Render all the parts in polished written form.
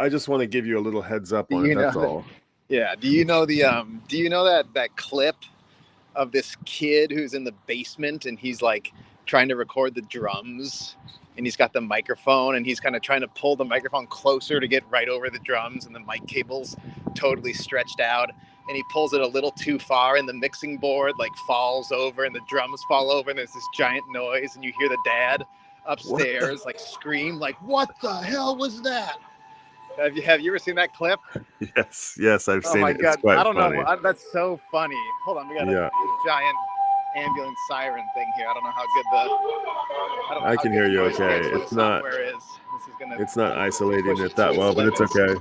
I just want to give you a little heads up Do on it. you know That's all. Yeah. Do you know that clip of this kid who's in the basement and he's like trying to record the drums and he's got the microphone and he's kind of trying to pull the microphone closer to get right over the drums and the mic cable's totally stretched out and he pulls it a little too far and the mixing board like falls over and the drums fall over and there's this giant noise and you hear the dad upstairs like scream like, what the hell was that? Have you ever seen that clip? Yes, I've Oh seen my it. It's God. quite I don't funny. know. That's so funny. Hold on. We got Yeah, a giant ambulance siren thing here. I don't know how good I can hear the you noise okay. cancellation software is. This is going to It's not isolating push it it that to its well, but it's limits. okay.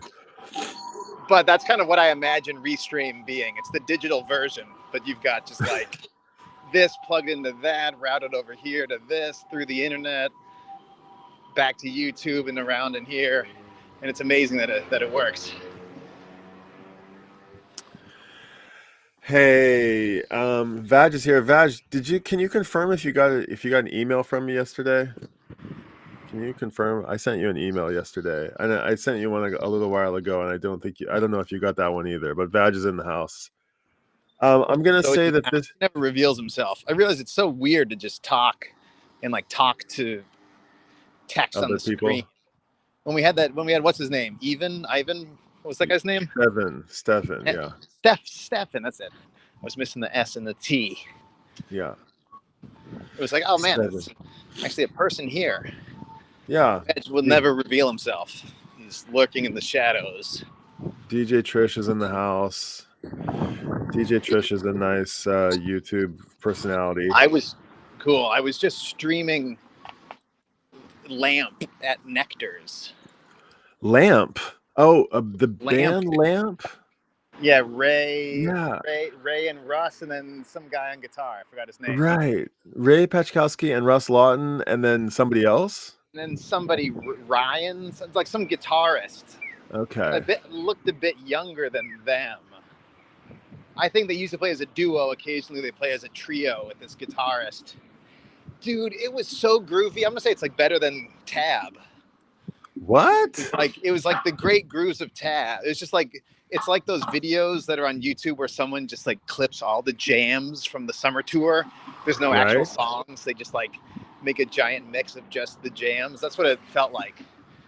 But that's kind of what I imagine Restream being. It's the digital version, but you've got just like this plugged into that, routed over here to this, through the internet, back to YouTube and around in here. And it's amazing that it works. Hey, Vaj is here. Vaj, can you confirm if you got an email from me yesterday? Can you confirm? I sent you an email yesterday. I sent you one a little while ago, and I don't know if you got that one either. But Vaj is in the house. I'm gonna So say he that this. never reveals himself. I realize it's so weird to just talk and like talk to text on Other the screen. people. When we had what's his name? Ivan? What was that guy's name? Stefan, yeah. Stefan, that's it. I was missing the S and the T. Yeah. It was like, oh man, Stefan. there's actually a person here. Yeah. Edge will never reveal himself. He's lurking in the shadows. DJ Trish is in the house. DJ Trish is a nice YouTube personality. I was just streaming Lamp at Nectar's. Lamp. Oh, the band Lamp. Yeah, Ray. Yeah. Ray and Russ, and then some guy on guitar. I forgot his name. Right. Ray Pachkowski and Russ Lawton, and then somebody else. And then somebody, Ryan. It's like some guitarist. Okay. Looked a bit younger than them. I think they used to play as a duo. Occasionally they play as a trio with this guitarist. Dude, it was so groovy. I'm gonna say it's like better than Tab. What? It was like the great grooves of Tab. It's like those videos that are on YouTube where someone just like clips all the jams from the summer tour. There's no actual songs. They just like make a giant mix of just the jams. That's what it felt like.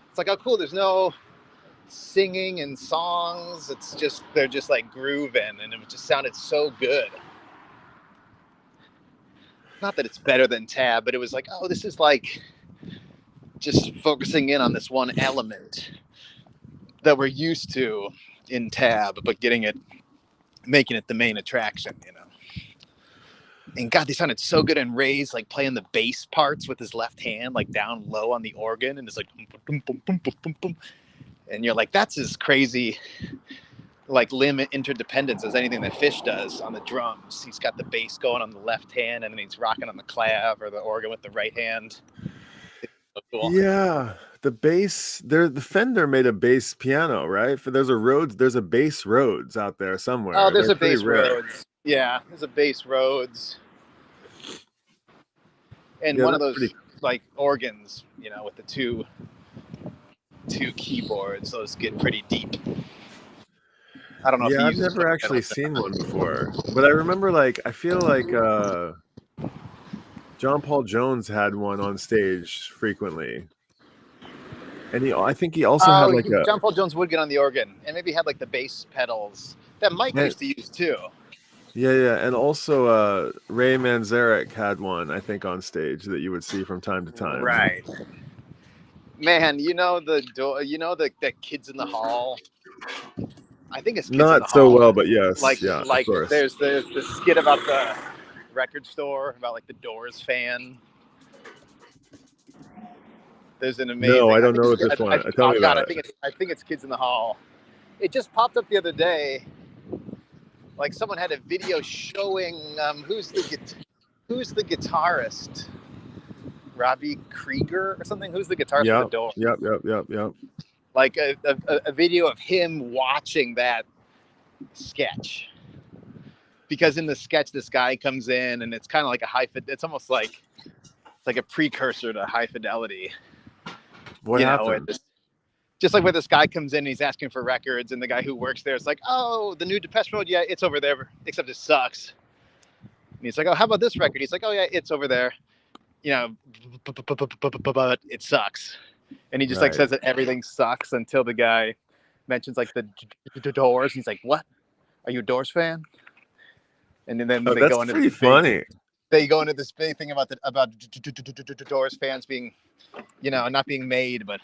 It's like, oh cool, there's no singing and songs. It's just, they're just like grooving, and it just sounded so good. Not that it's better than Tab, but it was like, oh, this is like just focusing in on this one element that we're used to in Tab, but making it the main attraction, you know. And God, they sounded so good. And Ray's like playing the bass parts with his left hand, like down low on the organ, and it's like boom, boom, boom, boom, boom, boom. And you're like, that's as crazy like limb interdependence as anything that Phish does on the drums. He's got the bass going on the left hand, and then he's rocking on the clav or the organ with the right hand. So cool. Yeah, the bass. The Fender made a bass piano, right? There's a bass Rhodes out there somewhere. Oh, there's They're a bass rare. Rhodes. Yeah, there's a bass Rhodes. And one of those like organs, you know, with the two keyboards, those get pretty deep. I don't know. Yeah, I've never actually seen one before, but I remember I feel like John Paul Jones had one on stage frequently, and I think he also had John Paul Jones would get on the organ, and maybe had like the bass pedals that Mike used to use too. Yeah, and also Ray Manzarek had one, I think, on stage that you would see from time to time. Right. Man, the Kids in the Hall. I think it's Kids in the Not so Hall. well, but yes, like of course. There's the skit about the record store, about like the Doors fan. There's an amazing. No, I don't know this one. Tell me about it. I think it's Kids in the Hall. It just popped up the other day. Like someone had a video showing who's the guitarist, Robbie Krieger or something. Who's the guitarist for the Doors? Yep. Like a video of him watching that sketch, because in the sketch this guy comes in and it's kind of like it's almost like it's like a precursor to High Fidelity. What happened? Just like where this guy comes in and he's asking for records, and the guy who works there is like, "Oh, the new Depeche Mode, yeah, it's over there, except it sucks." And he's like, "Oh, how about this record?" He's like, "Oh yeah, it's over there, you know, but it sucks." And he just like Right. says that everything sucks until the guy mentions like the Doors. He's like, "What? Are you a Doors fan?" And then Oh, they that's go into pretty this big, funny. thing about Doors fans being, not being made, but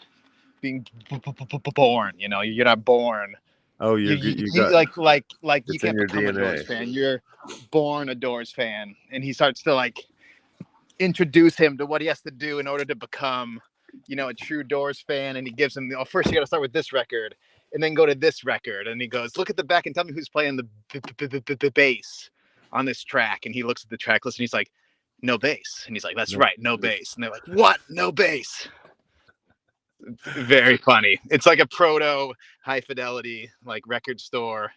being born. You're not born. Oh, you got You it's in can't your become a Doors DNA. fan. You're born a Doors fan. And he starts to like introduce him to what he has to do in order to become, a true Doors fan. And he gives him, first you got to start with this record, and then go to this record. And he goes, "Look at the back and tell me who's playing the bass on this track." And he looks at the track list and he's like, "No bass." And he's like, "That's No. right, no bass." And they're like, "What? No bass?" Very funny. It's like a proto high fidelity like record store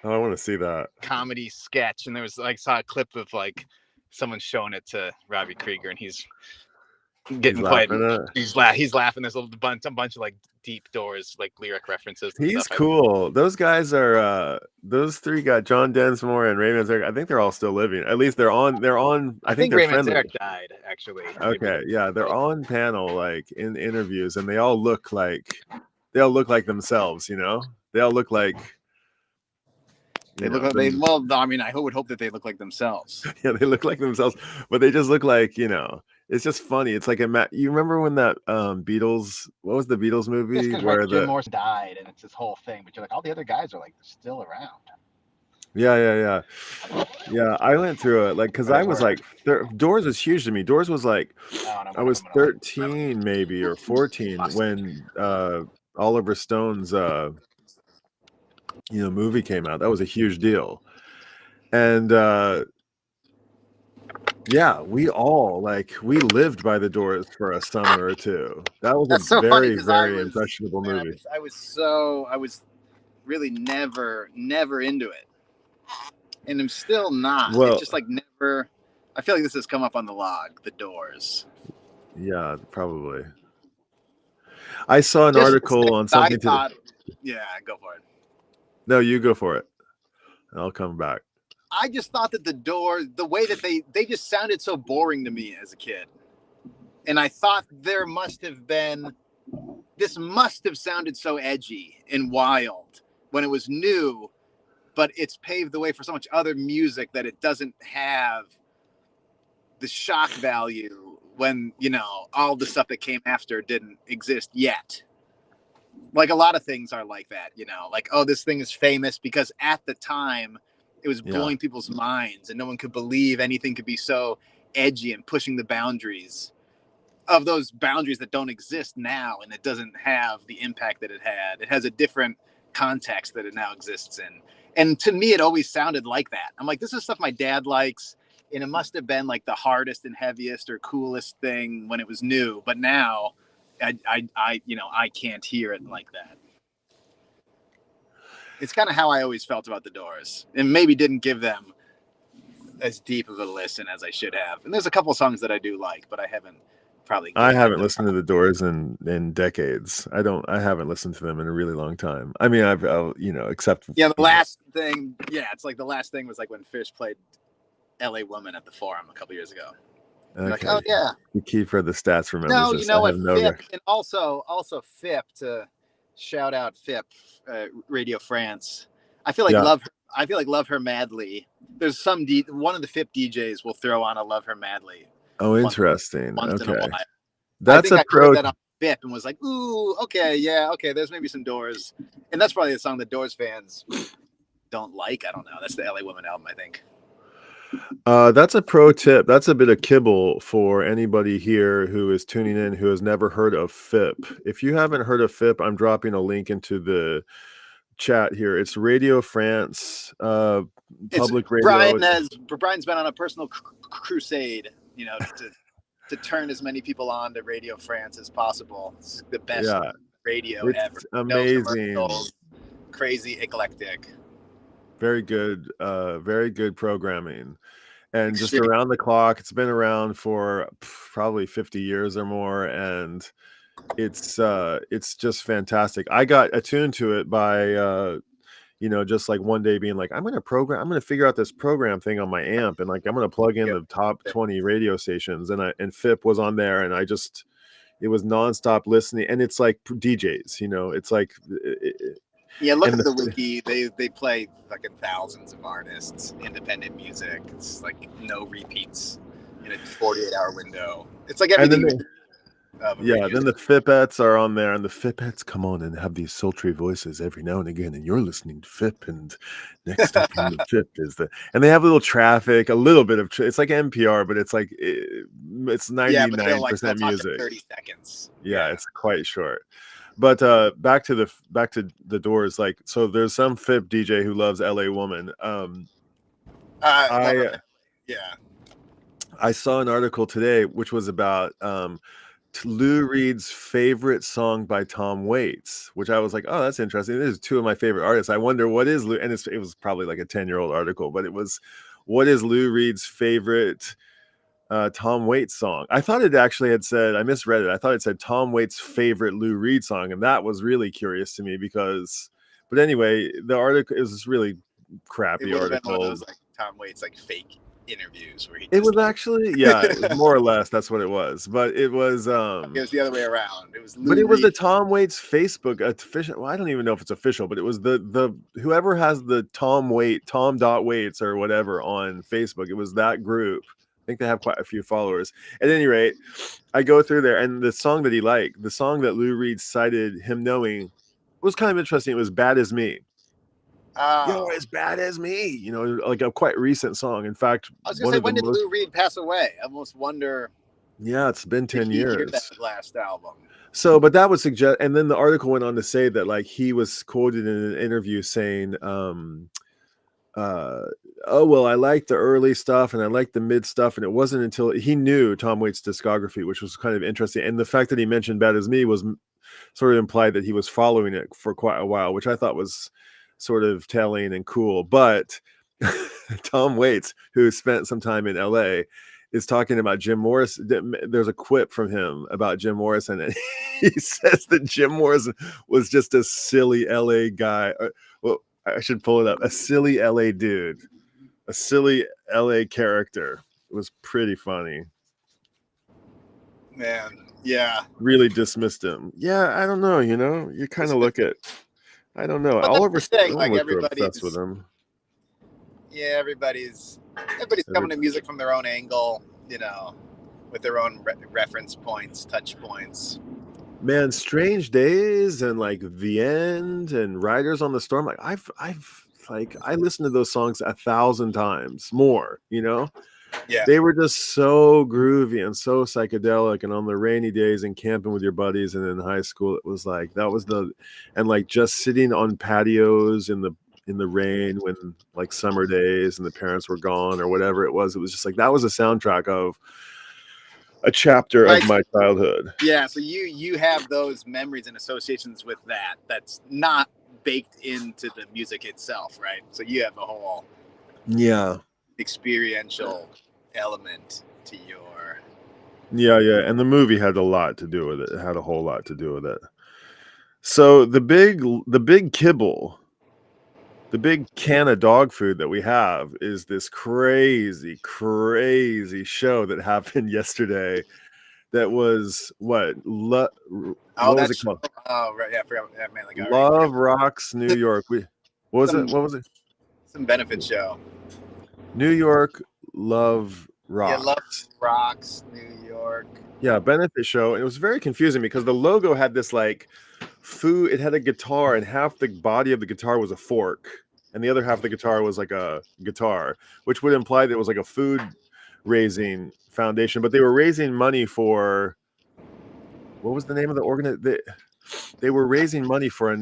Oh, I want to see that. comedy sketch. And there was like, saw a clip of like someone showing it to Robbie Krieger, and he's He's getting quite, laughing at it. he's laughing. There's a bunch of like deep Doors like lyric references and He's stuff. cool. Those guys are those three guys, John Densmore and Ray Manzarek. I think they're all still living. At least they're on. I I think think they're Raymond friendly. Zarek died actually. Okay, yeah, they're on panel like in interviews, and they all look like themselves. They all look like They look like they. Well, I mean, I would hope that they look like themselves. yeah, they look like themselves, but they just look like it's just funny. It's like you remember when that Beatles, what was the Beatles movie where Jim Morrison died, and it's this whole thing. But you're like, all the other guys are like still around. Yeah. I went through it like because I was like Doors was huge to me. Doors was like I was 13 maybe or 14 when Oliver Stone's movie came out. That was a huge deal. And yeah, we lived by the Doors for a summer or two. That was That's a so funny very, because very impressionable movie. I was really never into it, and I'm still not. Well, it's just like never. I feel like this has come up on the log, the Doors. yeah, probably. I saw an article on something yeah, go for it. No, you go for it. I'll come back. I just thought that the Doors, the way that they just sounded so boring to me as a kid. And I thought this must have sounded so edgy and wild when it was new, but it's paved the way for so much other music that it doesn't have the shock value when, all the stuff that came after didn't exist yet. Like a lot of things are like that, like, oh, this thing is famous because at the time it was blowing people's minds and no one could believe anything could be so edgy and pushing the boundaries of those boundaries that don't exist now. And it doesn't have the impact that it had. It has a different context that it now exists in. And to me, it always sounded like that. I'm like, this is stuff my dad likes. And it must have been like the hardest and heaviest or coolest thing when it was new. But now I can't hear it like that. It's kind of how I always felt about the Doors, and maybe didn't give them as deep of a listen as I should have. And there's a couple songs that I do like, but I haven't I haven't listened to the Doors in decades. I haven't listened to them in a really long time. I mean, except the last thing. Yeah, it's like the last thing was like when Phish played "L.A. Woman" at the Forum a couple years ago. Okay. Like, oh yeah. The Kiefer the Stats remembers No, this. you know what? Phip, and also Phip, to shout out Phip, Radio France. I feel like Love Her Madly. There's one of the Phip DJs will throw on a Love Her Madly. Oh, interesting. Once in a while. That's I heard that on Phip and was like, ooh, okay, yeah, okay. There's maybe some Doors, and that's probably the song that Doors fans don't like. I don't know. That's the L.A. Woman album, I think. That's a pro tip. That's a bit of kibble for anybody here who is tuning in who has never heard of Phip. If you haven't heard of Phip, I'm dropping a link into the chat here. It's Radio France, public radio. Brian's been on a personal crusade, to turn as many people on to Radio France as possible. It's the best radio ever. Amazing. No, crazy eclectic. Very good programming. And just around the clock. It's been around for probably 50 years or more. And it's just fantastic. I got attuned to it by just like one day being like, I'm gonna figure out this program thing on my amp, and like I'm gonna plug in Yep. the top 20 radio stations, and Phipp was on there, and it was nonstop listening, and it's like DJs, it's like Yeah, look and at the the wiki. They play fucking thousands of artists, independent music. It's like no repeats in a 48-hour window. It's like and then everything of a great then music. the Phippettes are on there, and the Phippettes come on and have these sultry voices every now and again, and you're listening to Phipp, and next up on the Phipp is and they have a little traffic, a little bit of it's like NPR, but it's like it's Yeah, but they'll 99% talk to music. 30 seconds. Yeah, it's quite short. But back to the Doors, like, so there's some Phipp DJ who loves LA Woman. Love her. I Yeah. I saw an article today which was about Lou Reed's favorite song by Tom Waits, which I was like, oh, that's interesting. This is two of my favorite artists. I wonder what is Lou, and it was probably like a 10-year-old article, but it was, what is Lou Reed's favorite Tom Waits song? I thought it actually had said, I misread it. I thought it said Tom Waits' favorite Lou Reed song, and that was really curious to me but anyway, the article is this really It crappy would have been one of article. those like Tom Waits like fake interviews where he It just was actually, yeah, more or less that's what it was, but it was it was the other way around. It was but Lou it was Reed. the Tom Waits Facebook official. Well, I don't even know if it's official, but it was the whoever has the Tom.Waits or whatever on Facebook. It was that group. I think they have quite a few followers. At any rate, I go through there, and the song that he liked, the song that Lou Reed cited him knowing, was kind of interesting. It was "Bad as Me." Oh. As bad as me. Like a quite recent song. In fact, I was gonna one say, of the when did most. Lou Reed pass away? I almost wonder, Yeah, it's been did 10 he hear years. that last album? So, but that would suggest, and then the article went on to say that like he was quoted in an interview saying, uh, "Oh well, I like the early stuff and I like the mid stuff, and it wasn't until he knew Tom Waits' discography, which was kind of interesting. And the fact that he mentioned Bad as Me was sort of implied that he was following it for quite a while, which I thought was sort of telling and cool. But Tom Waits, who spent some time in LA, is talking about Jim Morrison. There's a quip from him about Jim Morrison, and he says that Jim Morrison was just a silly LA guy. Well, I should pull it up. A silly LA dude, a silly LA character. It was pretty funny. Man, yeah. Really dismissed him. Yeah, I don't know. You kind of look at. I don't know. But that's the thing. All Like was so obsessed with him. everybody's coming to music from their own angle, with their own reference points, touch points. Man, Strange Days and like The End and Riders on the Storm. Like I listened to those songs 1,000 times more. Yeah. They were just so groovy and so psychedelic. And on the rainy days and camping with your buddies, and in high school, it was like and like just sitting on patios in the rain when like summer days and the parents were gone or whatever it was. It was just like that was a soundtrack of a chapter of my childhood. Yeah, so you have those memories and associations with that. That's not baked into the music itself, right? So you have a whole experiential element to your. Yeah, and the movie had a lot to do with it. It had a whole lot to do with it. So the big kibble, the big can of dog food that we have is this crazy show that happened yesterday. That was what was it called? Oh right, yeah, I forgot. Yeah, man, like Love Rocks New York. What was it? Some benefit show. New York Love Rocks. Yeah, Love Rocks New York. Yeah, benefit show. And it was very confusing because the logo had this like food. It had a guitar, and half the body of the guitar was a fork, and the other half of the guitar was like a guitar, which would imply that it was like a food raising foundation. But they were raising money for, what was the name of the organization? They were raising money for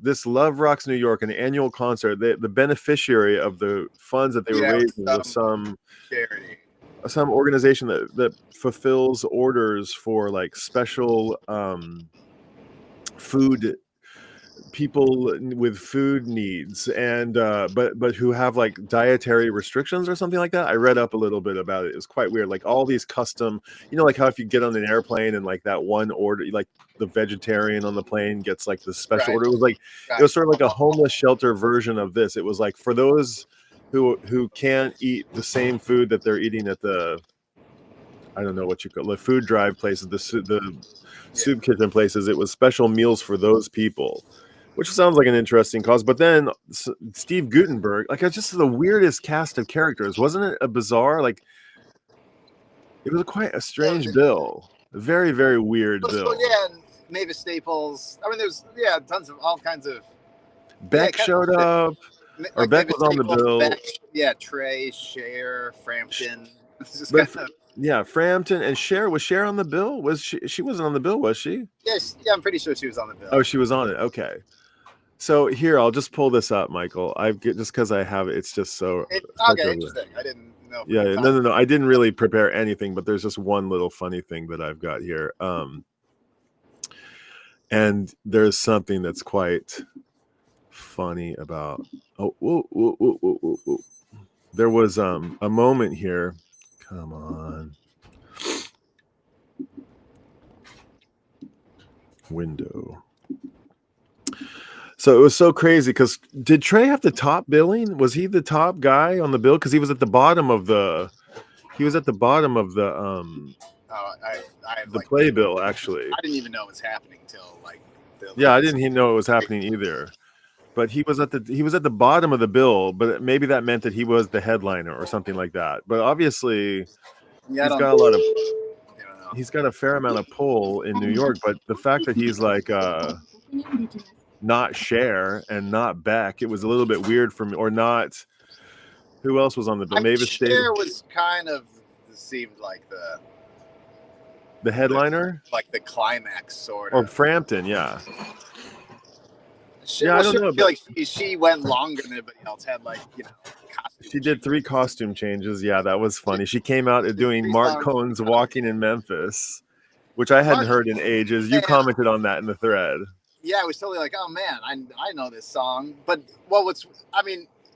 this Love Rocks New York, an annual concert. The beneficiary of the funds that they were raising was some charity, some organization that fulfills orders for like special food people with food needs and but who have like dietary restrictions or something like that. I read up a little bit about it. It was quite weird. Like all these custom, like how if you get on an airplane and like that one order, like the vegetarian on the plane gets like the special Right. order. It was sort of like a homeless shelter version of this. It was like for those who can't eat the same food that they're eating at the, I don't know what you call the food drive places, the soup kitchen places. It was special meals for those people, which sounds like an interesting cause. But then Steve Guttenberg, like, it's just the weirdest cast of characters, wasn't it? A bizarre, like, it was quite a strange bill, a very, very weird bill. Yeah, and Mavis Staples. I mean, there's tons of all kinds of. Beck showed up, or like Beck Mavis was on the Staples, bill. Beck, Trey, Cher, Frampton. Yeah, Frampton and Cher. Was Cher on the bill? Was she? She wasn't on the bill, was she? Yes, yeah, I'm pretty sure she was on the bill. Oh, she was on it. Okay. So here, I'll just pull this up, Michael. Just because I have it, it's just so. Okay, interesting. I didn't know. Yeah, no. I didn't really prepare anything, but there's just one little funny thing that I've got here. And there's something that's quite funny about. Whoa. There was a moment here. Come on. Window. So it was so crazy because did Trey have the top billing? Was he the top guy on the bill? Because he was at the bottom of the. He was at the bottom of the the playbill, actually. I didn't even know it was happening until like. I didn't even know it was happening either. But he was at the bottom of the bill. But maybe that meant that he was the headliner or something like that. But obviously, he's got a fair amount of pull in New York. But the fact that he's like not Cher and not Beck, it was a little bit weird for me. Or not. Who else was on the bill? Maybe Cher was kind of seemed like the headliner, like the climax sort of. Or Frampton, yeah. I don't know. I feel like she went longer than everybody else. Had she did 3 costume changes. Yeah, that was funny. She came out doing Mark Cohn's "Walking in Memphis," which I hadn't heard in ages. You commented on that in the thread. Yeah, it was totally like, oh man, I know this song. But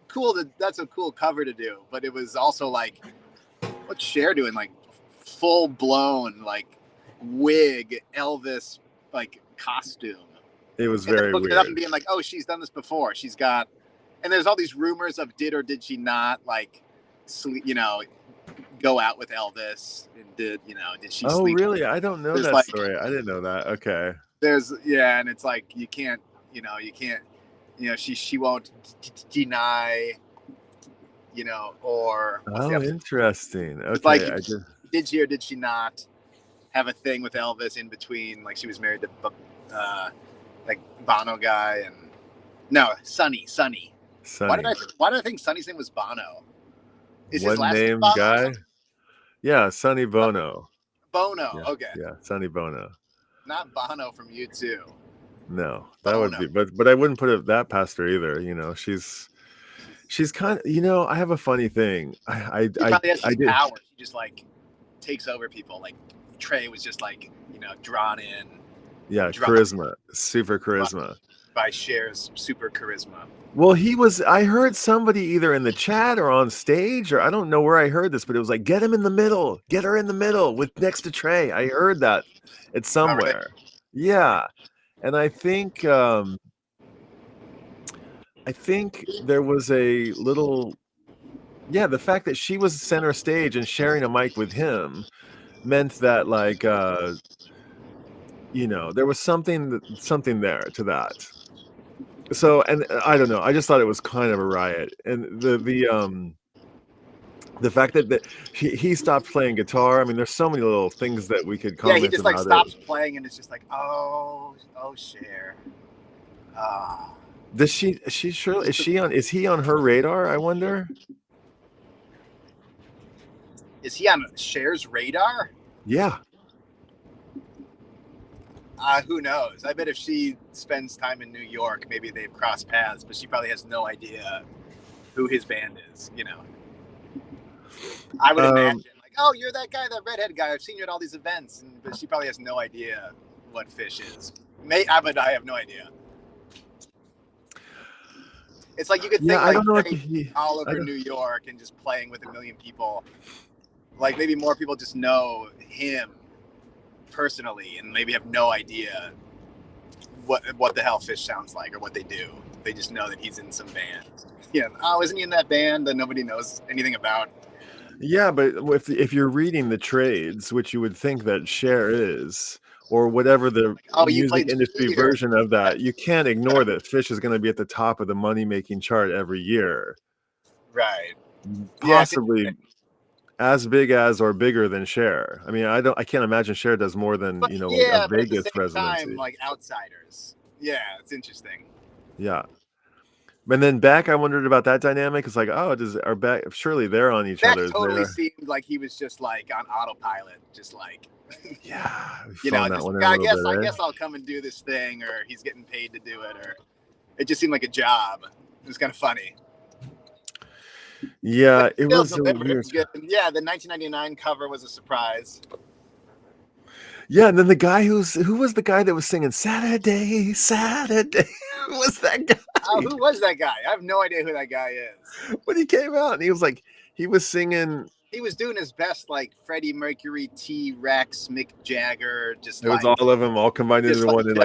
cool. That's a cool cover to do. But it was also like, what's Cher doing? Like full blown like wig Elvis like costume. It was very weird. Looking it up and being like, oh, she's done this before. She's got, and there's all these rumors of did or did she not like, go out with Elvis and did she? Oh, sleep? Really? I don't know that story. I didn't know that. Okay. And it's like you can't, she won't deny, or. Oh, interesting. Okay. Like, did she or did she not have a thing with Elvis in between? Like she was married to. Like Bono guy and Sonny. Why did I think Sonny's name was Bono? Is his last name Bono? Guy? Yeah, Sonny Bono. Bono. Yeah, okay. Yeah, Sonny Bono. Not Bono from U2. No, that would be, but I wouldn't put it that past her either. She's kind of, I have a funny thing. I did. Power. She just like takes over people. Like Trey was just like drawn in. Yeah, charisma, super charisma. By Cher's super charisma. Well, I heard somebody either in the chat or on stage, or I don't know where I heard this, but it was like, get him in the middle, get her in the middle with next to Trey. I heard that it's somewhere. Yeah. And I think there was a little, the fact that she was center stage and sharing a mic with him meant that like, there was something there to that. So, and I don't know, I just thought it was kind of a riot. And the fact that he stopped playing guitar. I mean, there's so many little things that we could comment about. Yeah, he just like stops playing and it's just like, oh Cher. Does she surely, is he on her radar, I wonder? Is he on Cher's radar? Yeah. Who knows? I bet if she spends time in New York, maybe they've crossed paths, but she probably has no idea who his band is, I would imagine, like, oh, you're that guy, that redhead guy. I've seen you at all these events. But she probably has no idea what Phish is. But I have no idea. It's like you could Yeah, think I like don't know if Drake all over New York and just playing with a million people. Like maybe more people just know him personally and maybe have no idea what the hell Phish sounds like or what they do. They just know that he's in some band. Yeah. Oh, isn't he in that band that nobody knows anything about? Yeah, but if you're reading the trades, which you would think that Cher is, or whatever the Oh, you music played industry G or version of that, you can't ignore that Phish is going to be at the top of the money-making chart every year, right. Yeah, possibly as big as or bigger than Cher. I mean, I can't imagine Cher does more than but like a yeah, but at the Vegas same time, residency. like outsiders. Yeah, it's interesting. Yeah. And then Beck, I wondered about that dynamic. It's like, oh, are Beck? Surely they're on each Beck other's. totally seemed like he was just like on autopilot, just like Yeah, we you know, phoned that just one in a I little guess bit, eh? I'll come and do this thing, or he's getting paid to do it, or it just seemed like a job. It was kind of funny. Yeah, it Still was a delivered. It weird. was good. And yeah, the 1999 cover was a surprise. Yeah, and then who was the guy that was singing Saturday, Saturday? Who was that guy? Who was that guy? I have no idea who that guy is. When he came out, and he was singing. He was doing his best, like Freddie Mercury, T-Rex, Mick Jagger, just It was like all of them all combined into one, and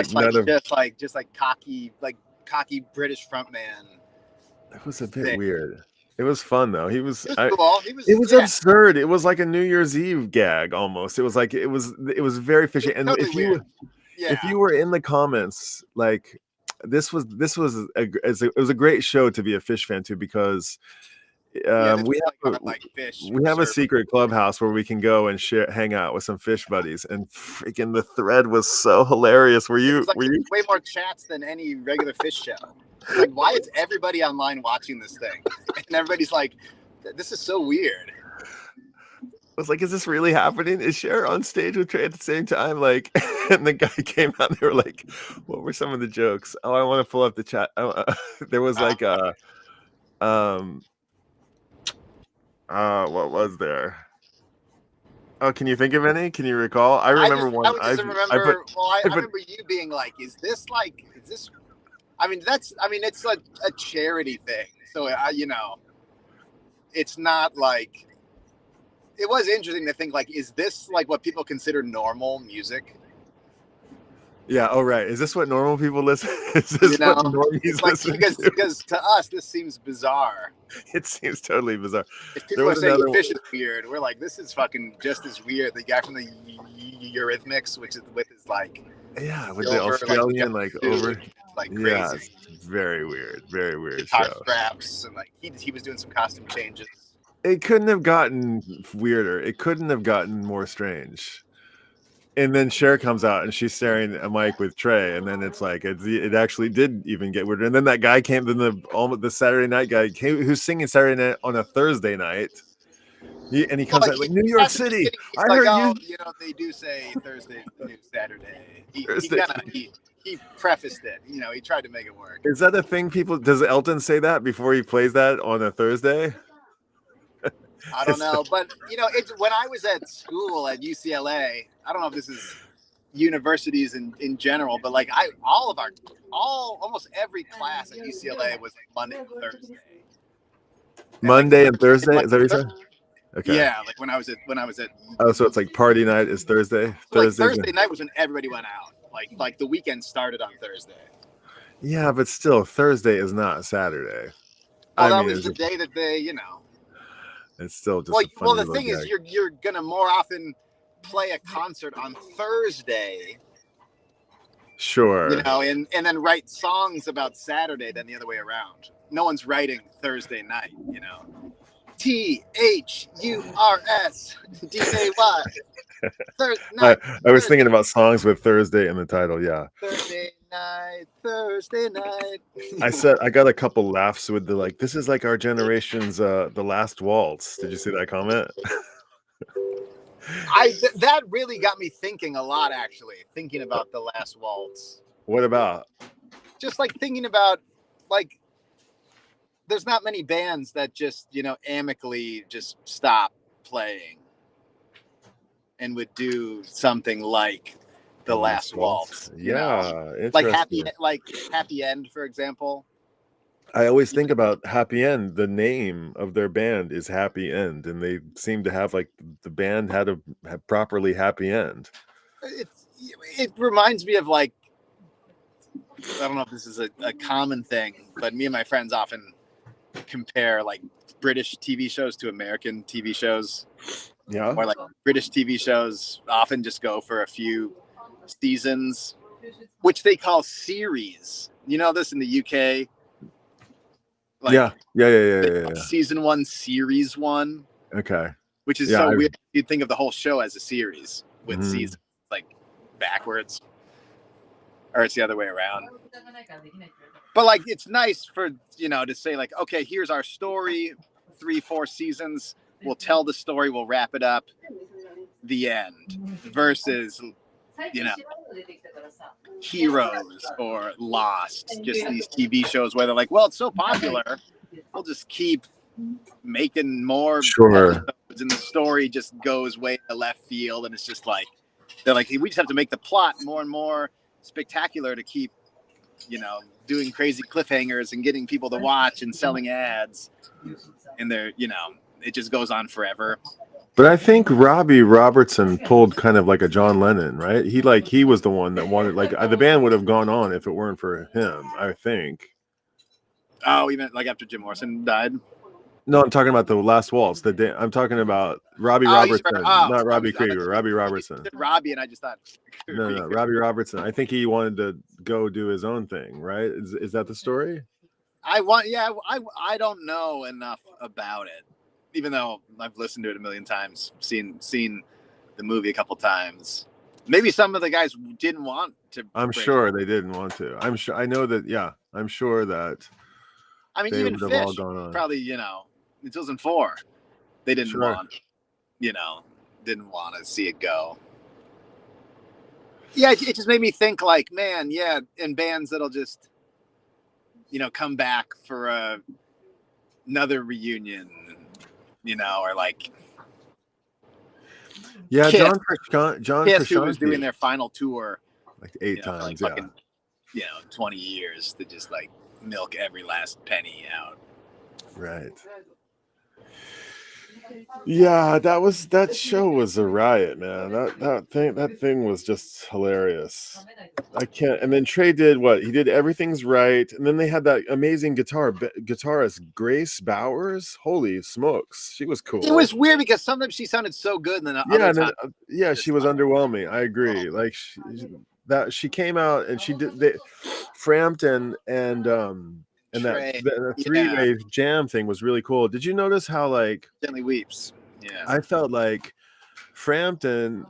just like cocky British frontman. It was a bit weird. It was fun though. It was cool. It was absurd. It was like a New Year's Eve gag almost. It was very fishy. And totally if you were in the comments, like it was a great show to be a Phish fan to, because we have a secret clubhouse where we can go and hang out with some Phish buddies, and freaking the thread was so hilarious. Were you way more chats than any regular Phish show? Like, why is everybody online watching this thing? And everybody's like, this is so weird. I was like, is this really happening? Is Cher on stage with Trey at the same time? Like, and the guy came out and they were like, what were some of the jokes? Oh, I want to pull up the chat. There was like what was there? Oh, can you think of any? Can you recall? I remember one. I remember you being like, is this I mean, it's like a charity thing. So, it's not like, it was interesting to think like, is this like what people consider normal music? Yeah. Oh, right. Is this what normal people listen? Is this what normies listen to? Because to us, this seems bizarre. It seems totally bizarre. If people are saying Phish is weird, we're like, this is fucking just as weird. The guy from the Eurythmics, with his like, with the Australian over, crazy. Yeah, it's very weird guitar show. straps, and like he was doing some costume changes. It couldn't have gotten weirder. It couldn't have gotten more strange. And then Cher comes out and she's staring at Mike with Trey, and then it's like it actually did even get weirder. And then that guy came, then the Saturday night guy came, who's singing Saturday night on a Thursday night. He comes out like, New York City. I heard you. They do say Thursday, Saturday. He prefaced it. He tried to make it work. Is that a thing? Does Elton say that before he plays that on a Thursday? I don't know, but when I was at school at UCLA, I don't know if this is universities in general, but like almost every class at UCLA was like Monday and Thursday. Monday and Thursday? Is that what you said? Okay. Yeah, like when I was at. Oh, so it's like party night is Thursday. Thursday night was when everybody went out. Like the weekend started on Thursday. Yeah, but still, Thursday is not Saturday. Well, that was the day that they, It's still just the thing is, you're gonna more often play a concert on Thursday. Sure. And then write songs about Saturday than the other way around. No one's writing Thursday night, THURSDAY. I was thinking about songs with Thursday in the title. Yeah. Thursday night. I got a couple laughs with the like, this is like our generation's The Last Waltz. Did you see that comment? That really got me thinking a lot, actually, thinking about The Last Waltz. What about? Just like thinking about, like, there's not many bands that just, amicably just stop playing and would do something like The Last Waltz. Yeah. Like Happy End, for example. I always think about Happy End. The name of their band is Happy End, and they seem to have like the band had a have properly happy end. It reminds me of like, I don't know if this is a common thing, but me and my friends often compare like British TV shows to American TV shows, Yeah. or like British TV shows often just go for a few seasons, which they call series. You know this in the UK? Like, Yeah. season 1, series 1, Okay. which is Yeah. so weird. You'd think of the whole show as a series with Mhm. seasons, like backwards, or it's the other way around. But like, it's nice for, to say like, okay, here's our story, 3-4 seasons. We'll tell the story. We'll wrap it up. The end. Versus, Heroes or Lost, just these TV shows where they're like, well, it's so popular, we'll just keep making more episodes, and the story just goes way to left field, and it's just like, they're like, we just have to make the plot more and more spectacular to keep, doing crazy cliffhangers and getting people to watch and selling ads, and they're, it just goes on forever. But I think Robbie Robertson pulled kind of like a John Lennon, right? He was the one that wanted, like, the band would have gone on if it weren't for him, I think. Oh, even like after Jim Morrison died? No, I'm talking about the Last Waltz. I'm talking about Robbie Robertson, not Robbie Krieger. Robbie Robertson. Robbie, and I just thought. No, Robbie Robertson. I think he wanted to go do his own thing, right? Is that the story? I don't know enough about it, even though I've listened to it a million times, seen the movie a couple times. Maybe some of the guys didn't want to. I'm sure they didn't want to. I'm sure. I know that. Yeah, I'm sure that. I mean, even Phish, probably, in 2004, they didn't want, didn't want to see it go. Yeah, it just made me think like, man, yeah, in bands that'll just, come back for another reunion, or like. Yeah, Kiss. John Kiss, who was doing their final tour like 8 times, for like fucking, 20 years to just like milk every last penny out. Right. Yeah, that show was a riot, man. That thing was just hilarious. I can't. And then Trey did what? He did Everything's Right, and then they had that amazing guitarist Grace Bowers. Holy smokes, she was cool. It was weird because sometimes she sounded so good, and then other times, she was underwhelming. I agree. Like she came out and she did Frampton and Trey, that three-way jam thing was really cool. Did you notice how like Gently Weeps? Yeah, I felt like Frampton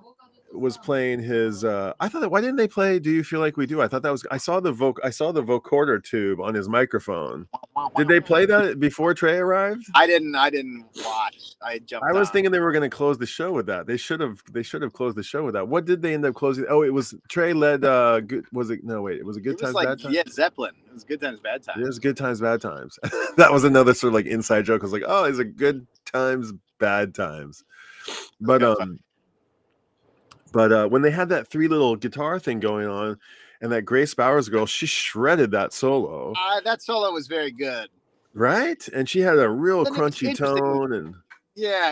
was playing his I thought, why didn't they play Do You Feel Like We Do? I thought that was, I saw the vocoder tube on his microphone. Did they play that before Trey arrived? I didn't watch. I was thinking they were going to close the show with that. They should have closed the show with that. What did they end up closing? Oh, it was Trey led it was a Good Times Bad Times. Yeah, Zeppelin. It was Good Times Bad Times. It was Good Times Bad Times. That was another sort of like inside joke. I was like, oh, it's a Good Times Bad Times. But when they had that 3 little guitar thing going on, and that Grace Bowers girl, she shredded that solo. That solo was very good, right? And she had a real crunchy tone and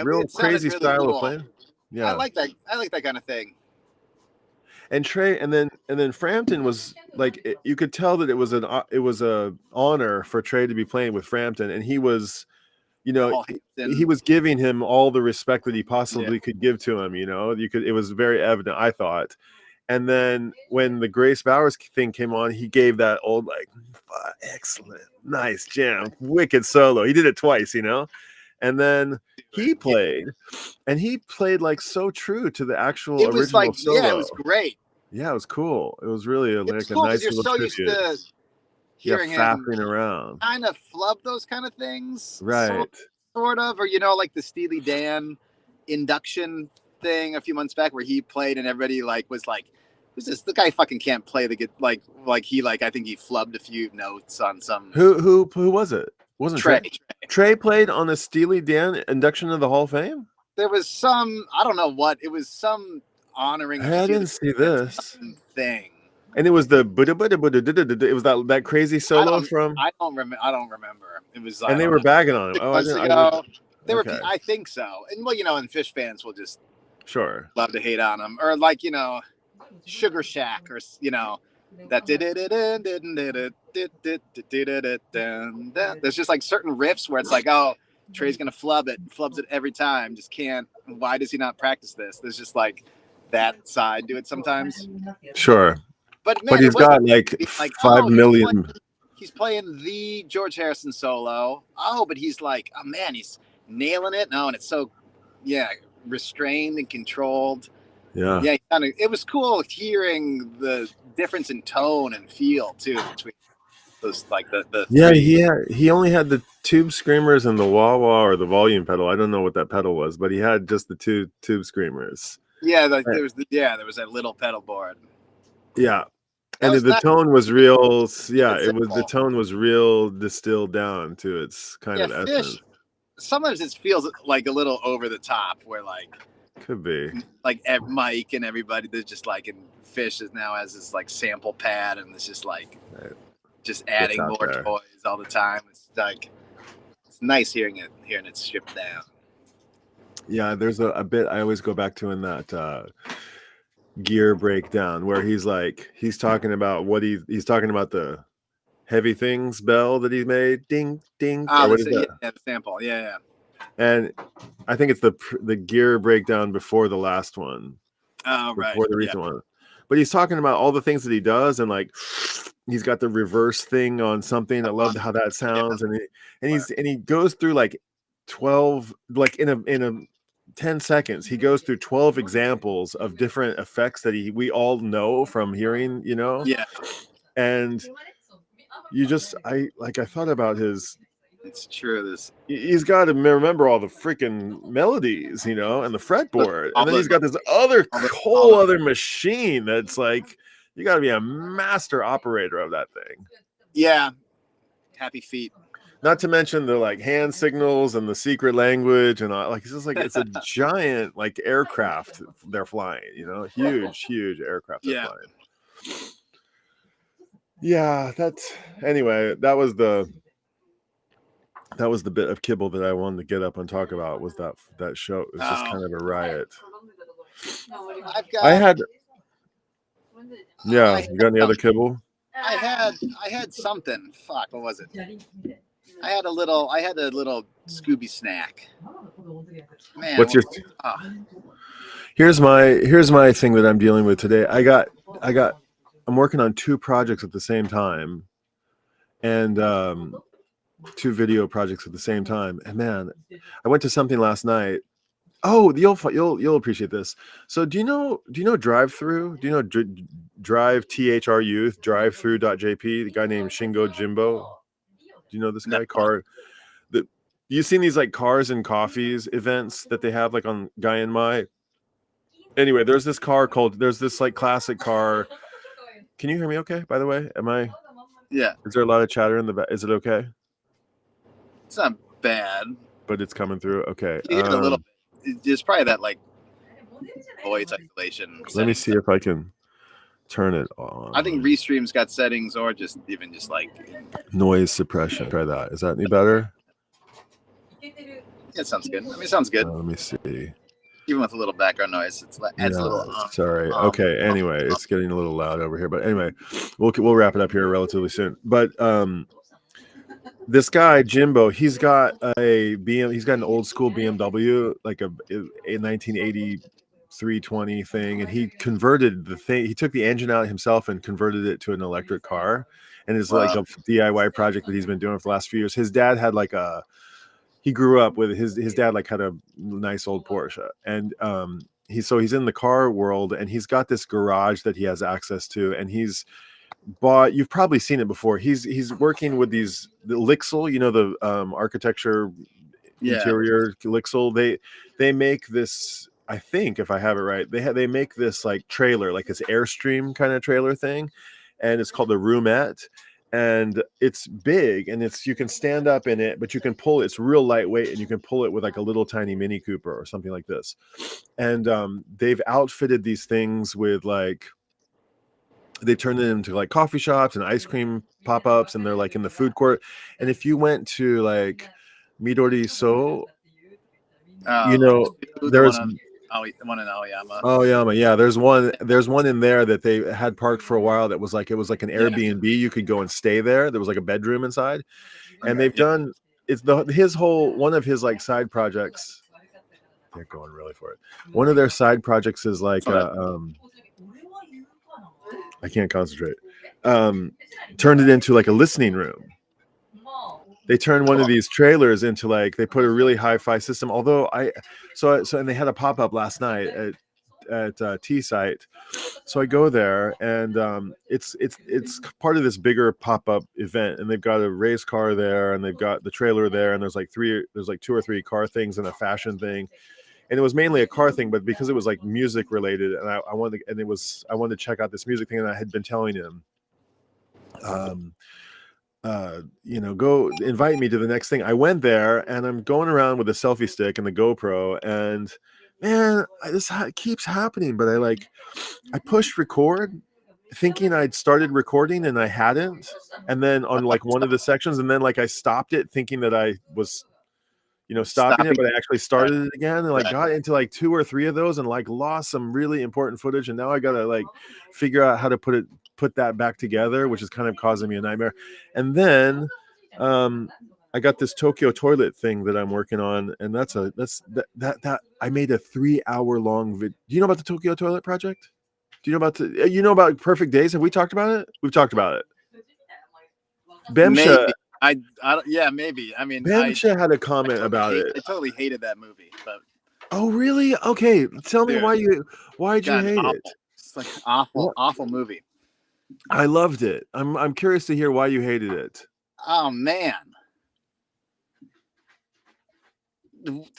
real crazy really style of playing. Yeah, I like that. I like that kind of thing. And Trey, and then Frampton was like, you could tell that it was a honor for Trey to be playing with Frampton, and he was. He was giving him all the respect that he possibly could give to him. It was very evident, I thought. And then when the Grace Bowers thing came on, he gave that old like, excellent, nice jam, wicked solo. He did it twice, and then he played, and he played like so true to the actual original solo. Yeah, it was great. Yeah, it was cool. It was really a nice little tribute. Used to hearing him around, kind of flub those kind of things, right? Sort of, or like the Steely Dan induction thing a few months back, where he played and everybody was like, "Who's this? The guy fucking can't play the I think he flubbed a few notes on some." Who was it? Wasn't Trey? Trey played on a Steely Dan induction of the Hall of Fame. There was some, I don't know what it was, some honoring. I didn't see this thing. And it was the it was that crazy solo from, I don't remember. I don't remember. It was, I and they don't were know, bagging on him. 6 Oh, I months didn't. ago. There were, Okay, I think so. And well, and Fish fans will just sure. love to hate on him, or like Sugar Shack, or that there's just like certain riffs where it's like, oh, Trey's gonna flubs it every time. Just can't. Why does he not practice this? There's just like that side to it sometimes. Sure. But But man, it he's wasn't got like like, five oh, million. he's playing the George Harrison solo. Oh, but he's like, oh man, he's nailing it. No, and it's so, yeah, restrained and controlled. Yeah. Yeah, it was cool hearing the difference in tone and feel too between those, like the Yeah, three. he only had the tube screamers and the wah wah or the volume pedal. I don't know what that pedal was, but he had just the two tube screamers. Yeah, Uh, there was that little pedal board. Yeah. That And was the nice. tone was real. Yeah, It's it was the simple. tone was real distilled down to its kind Yeah, of essence. Fish. Sometimes it feels like a little over the top, where Could be. Mike and everybody, they're just like, and Fish is now has this like sample pad, and it's just like Right. just Gets adding out more there. toys all the time. It's like, it's nice hearing it stripped down. Yeah, there's a bit I always go back to in that gear breakdown where he's talking about he's talking about the heavy things bell that he made, ding ding, or what is that? The sample, yeah. And I think it's the gear breakdown before the last one, Oh, right, before the yeah. recent one. But he's talking about all the things that he does, and like he's got the reverse thing on something. I love how that sounds, and he goes through like 12, like in a 10 seconds, he goes through 12 examples of different effects that we all know from hearing, Yeah, and I thought about it's true. he's got to remember all the freaking melodies, and the fretboard, and then he's got this whole other machine that's like, you got to be a master operator of that thing. Yeah, happy feet. Not to mention the like hand signals and the secret language and all, like it's a giant like aircraft they're flying, huge aircraft they're flying. Yeah, that was the bit of kibble that I wanted to get up and talk about, was that show. It was just kind of a riot. I had you got any other kibble? I had something. Fuck, what was it? I had a little Scooby snack. Man, What's your Here's my thing that I'm dealing with today. I'm working on 2 projects at the same time, and 2 video projects at the same time. And man, I went to something last night. Oh, you'll appreciate this. So do you know Drive Through? Do you know Drive THRU DriveThru.jp? The guy named Shingo Jimbo. Do you know this guy? You've seen these like cars and coffees events that they have like on Guy and My. Anyway, there's this like classic car. Can you hear me okay, by the way? Yeah. Is there a lot of chatter in the back? Is it okay? It's not bad. But it's coming through. Okay. You get a little bit. There's probably that like voice isolation. Let me see if I can turn it on. I think Restream's got settings, or just like noise suppression. Try that. Is that any better? Yeah, it sounds good. I mean, it sounds good. Let me see. Even with a little background noise, it adds a little. Sorry. Okay. Anyway, it's getting a little loud over here, but anyway, we'll wrap it up here relatively soon. But this guy Jimbo, he's got an old school BMW, like a 1980 320 thing, and he converted the thing. He took the engine out himself and converted it to an electric car, and it's like a DIY project that he's been doing for the last few years. His dad had he grew up with his dad had a nice old Porsche, and he's in the car world, and he's got this garage that he has access to, and you've probably seen it before. He's working with the Lixel, the architecture interior Lixel. They make this, I think, if I have it right, they make this like trailer, like this Airstream kind of trailer thing, and it's called the Roomette. And it's big, and you can stand up in it, but you can pull it. It's real lightweight, and you can pull it with like a little tiny Mini Cooper or something like this. And they've outfitted these things with like they turned it into like coffee shops and ice cream pop-ups, and they're like in the food court. And if you went to like Midori So, you know, The there's one in Aoyama. oh yeah, there's one in there that they had parked for a while that was like, it was like an Airbnb. You could go and stay there. There was like a bedroom inside. And they've done, it's his whole, one of his like side projects. They're going really for it. One of their side projects is like I can't concentrate. Turned it into like a listening room. They turned one of these trailers into like, they put a really hi-fi system. Although and they had a pop-up last night at T site. So I go there, and it's part of this bigger pop-up event, and they've got a race car there, and they've got the trailer there, and there's like 2 or 3 car things and a fashion thing. And it was mainly a car thing, but because it was like music related, and I wanted to check out this music thing, and I had been telling him, go invite me to the next thing. I went there, and I'm going around with a selfie stick and the GoPro, and man, this keeps happening. But I pushed record, thinking I'd started recording, and I hadn't. And then on like one of the sections, and then like I stopped it, thinking that I was stopping it, but I actually started it again, and like got into like 2 or 3 of those, and like lost some really important footage. And now I gotta like figure out how to put that back together, which is kind of causing me a nightmare. And then I got this Tokyo toilet thing that I'm working on, and that I made a 3-hour-long video. Do you know about the Tokyo toilet project? Do you know about Perfect Days? Have we talked about it? We've talked about it. Bemsha. Maybe. I mean, Bemsha had a comment about it. I totally hated that movie. But oh, really? Okay, tell me why'd you hate awful. it? It's like awful movie. I loved it. I'm curious to hear why you hated it. Oh man,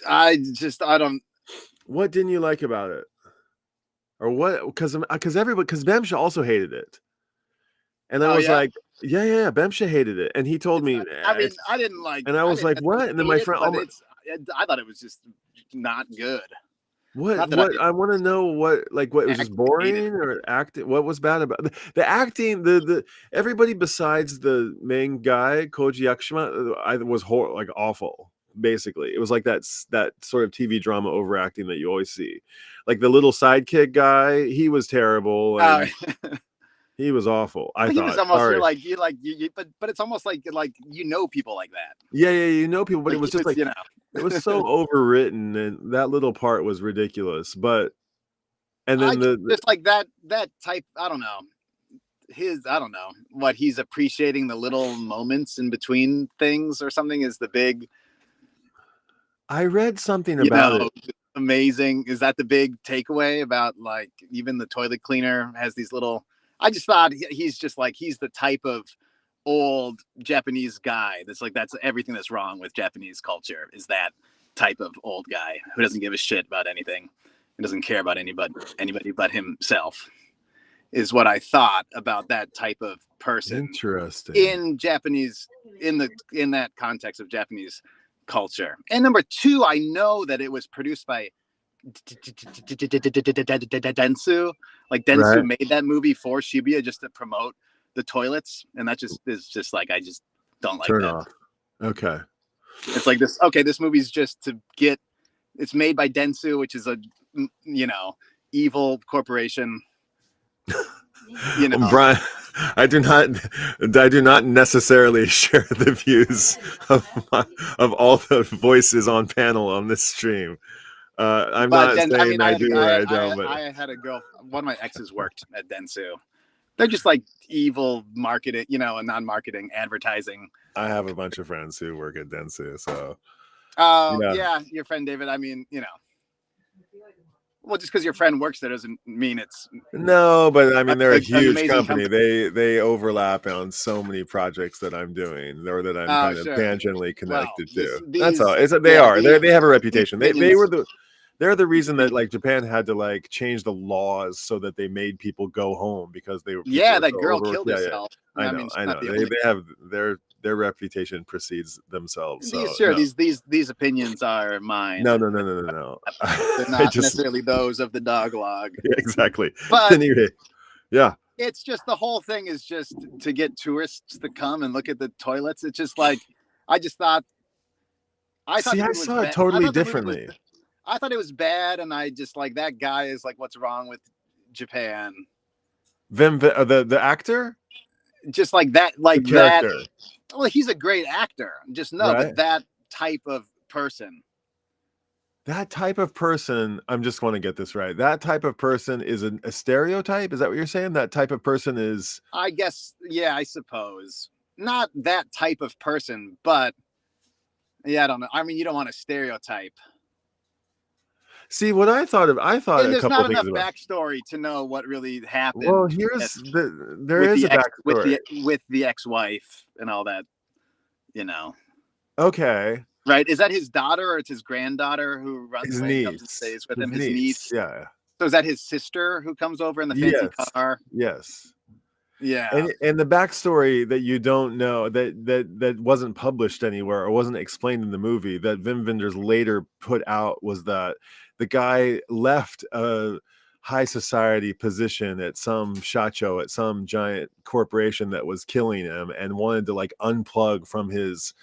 I don't. What didn't you like about it? Or what? Because Bemsha also hated it, and I was like, yeah, Bemsha hated it, and he told me. I mean, I didn't like. And I was like, what? And then my friend, I thought it was just not good. What I want to know, what was just boring or acting? What was bad about the acting? The everybody besides the main guy Koji Yakushima was awful. Basically, it was like that sort of TV drama overacting that you always see. Like the little sidekick guy, he was terrible. And he was awful. I thought. He was almost but it's almost like people like that. Yeah, people, but it was just like it was so overwritten, and that little part was ridiculous. But and then just like that type. I don't know. I don't know what he's appreciating, the little moments in between things or something is the big. I read something about it. Amazing. Is that the big takeaway about like even the toilet cleaner has these little. I just thought he's just like he's the type of old Japanese guy that's everything that's wrong with Japanese culture is that type of old guy who doesn't give a shit about anything and doesn't care about anybody but himself is what I thought about that type of person. Interesting. In Japanese, in that context of Japanese culture. And number 2, I know that it was produced by Dentsu. Like Dentsu made that movie for Shibuya just to promote the toilets, and that is just like I just don't like turn that. Off. Okay. It's like this. Okay, this movie's just to get. It's made by Dentsu, which is a evil corporation. Brian, I do not necessarily share the views of all the voices on panel on this stream. I'm not saying I do or I don't. But I had a girl. One of my exes worked at Dentsu. They're just like evil marketing, and non-marketing advertising. I have a bunch of friends who work at Dentsu, so. Yeah, your friend David. I mean, well, just because your friend works there doesn't mean it's. No, but I mean they're a huge company. They overlap on so many projects that I'm doing, or that I'm kind of tangentially connected to. That's all. They have a reputation. They're the reason that like Japan had to like change the laws so that they made people go home because they were. Yeah, that girl killed herself. I know. They have their reputation precedes themselves. So, these opinions are mine. No. They're not necessarily those of the dog log. Yeah, exactly. But anyway, yeah. it's just the whole thing is just to get tourists to come and look at the toilets. It's just like I just thought See, the I movie was saw it bad. I totally thought the movie was differently. I thought it was bad, and I just like that guy is like, what's wrong with Japan? The actor, Just the like that. character, Well, he's a great actor. Just no, right? but that type of person. That type of person, I'm just want to get this right. That type of person is a stereotype. Is that what you're saying? That type of person is. I guess, yeah, I suppose not that type of person, but yeah, I don't know. I mean, you don't want to stereotype. See what I thought of. I thought And a there's couple not of things enough about. backstory to know what really Well, happened there is a backstory. with the ex-wife and all that, you know. Okay, Right? Is that his daughter or it's his granddaughter who runs his away and comes and niece, stays with his him? His niece. niece. Yeah. So is that his sister who comes over in the fancy Yes. car? Yes. Yeah. And the backstory that you don't know that wasn't published anywhere or wasn't explained in the movie that Wim Wenders later put out was that the guy left a high society position at some shot show at some giant corporation that was killing him and wanted to like unplug from his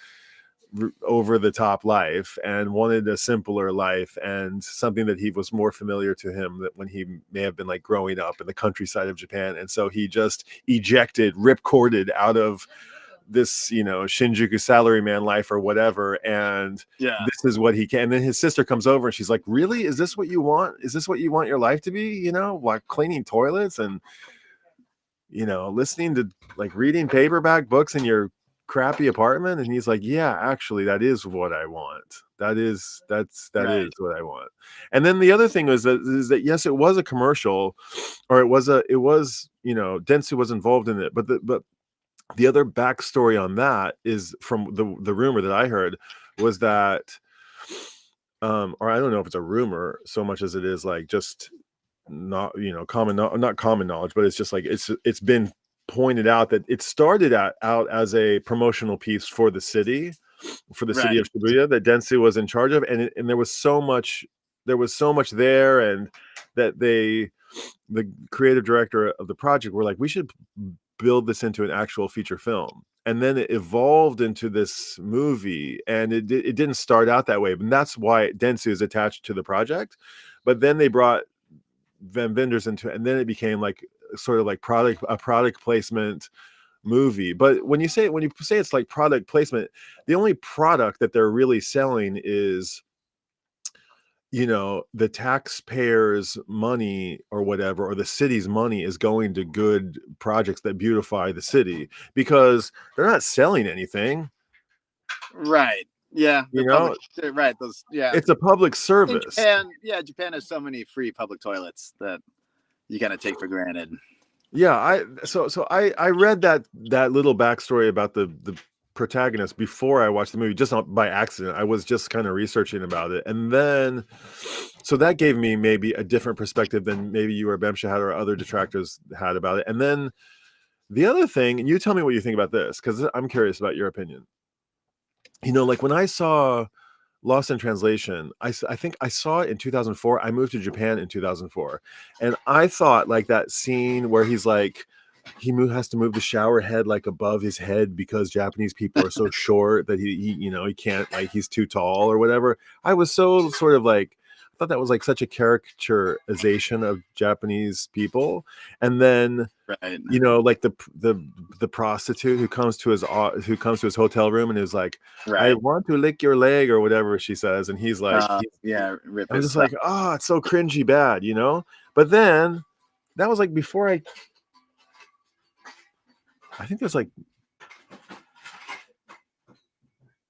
over the top life and wanted a simpler life and something that he was more familiar to him that when he may have been like growing up in the countryside of Japan. And so he just ejected, ripcorded out of this, Shinjuku salaryman life or whatever. And Yeah. this is what he can. And then his sister comes over and she's like, really? Is this what you want? Is this what you want your life to be? Like cleaning toilets and, listening to like reading paperback books in your crappy apartment? And he's like, yeah, actually that is what I want. That is Right. what I want. And then the other thing is that yes, it was a commercial, or it was Dentsu was involved in it, but the other backstory on that is from the rumor that I heard was that or I don't know if it's a rumor so much as it is like just not not common knowledge, but it's just like it's been pointed out that it started out as a promotional piece for the city Right. of Shibuya that Dentsu was in charge of, and there was so much there, and that the creative director of the project were like, we should build this into an actual feature film. And then it evolved into this movie, and it didn't start out that way, and that's why Dentsu is attached to the project. But then they brought Van Vendors into it, and then it became like sort of like a product placement movie. But when you say it's like product placement, the only product that they're really selling is the taxpayers' money or whatever, or the city's money is going to good projects that beautify the city, because they're not selling anything. Right. Yeah. You The know, public. Right. Those. Yeah. it's a public In service. Japan, yeah, Japan has so many free public toilets that you kind of take for granted. Yeah, I read that little backstory about the protagonist before I watched the movie, just by accident. I was just kind of researching about it, and then so that gave me maybe a different perspective than maybe you or Bemsha had or other detractors had about it. And then the other thing, and you tell me what you think about this, because I'm curious about your opinion. Like when I saw Lost in Translation, I think I saw it in 2004. I moved to Japan in 2004, and I thought like that scene where he's like has to move the shower head like above his head because Japanese people are so short that he can't, like, he's too tall or whatever. I was so sort of like, I thought that was like such a caricaturization of Japanese people. And then Right. like the prostitute who comes to his hotel room and is like, I Right. want to lick your leg or whatever she says, and he's like, Yeah. Rip I'm his just stuff. like, oh, it's so cringy bad, but then that was like before I think there's like, I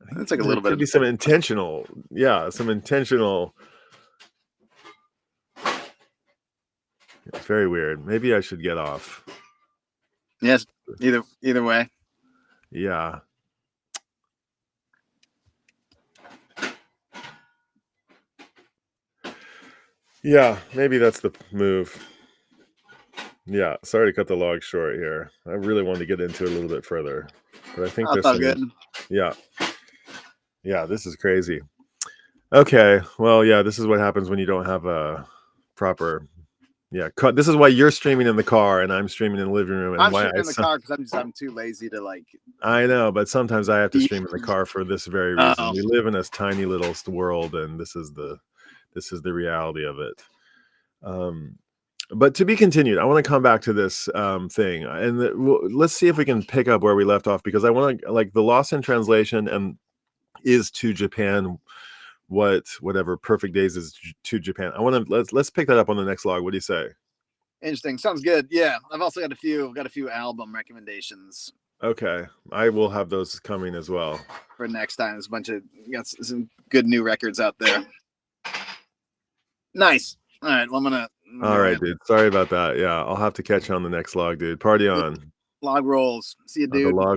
think It's like a there little bit could of. be some intentional, some intentional. It's very weird. Maybe I should get off. Yes. Either way. Yeah. Yeah, maybe that's the move. Yeah, sorry to cut the log short here. I really wanted to get into it a little bit further, but I think That's all good. Yeah. Yeah, this is crazy. Okay, well, yeah, this is what happens when you don't have a proper Yeah, this is why you're streaming in the car and I'm streaming in the living room, and I'm why streaming in the car because I'm too lazy to like. I know, but sometimes I have to be- stream in the car for this very reason. Oh. We live in this tiny little world, and this is the reality of it. But to be continued, I want to come back to this thing, and let's see if we can pick up where we left off, because I want to, like, the Lost in Translation and is to Japan whatever Perfect Days is to Japan. I want to let's pick that up on the next log. What do you say? Interesting. Sounds good. Yeah, I've also got a few album recommendations. Okay, I will have those coming as well for next time. There's a bunch of got some good new records out there. Nice. All right. Well, I'm gonna all right, dude. Sorry about that. Yeah, I'll have to catch you on the next log, dude. Party on. Log rolls. See you, dude. The log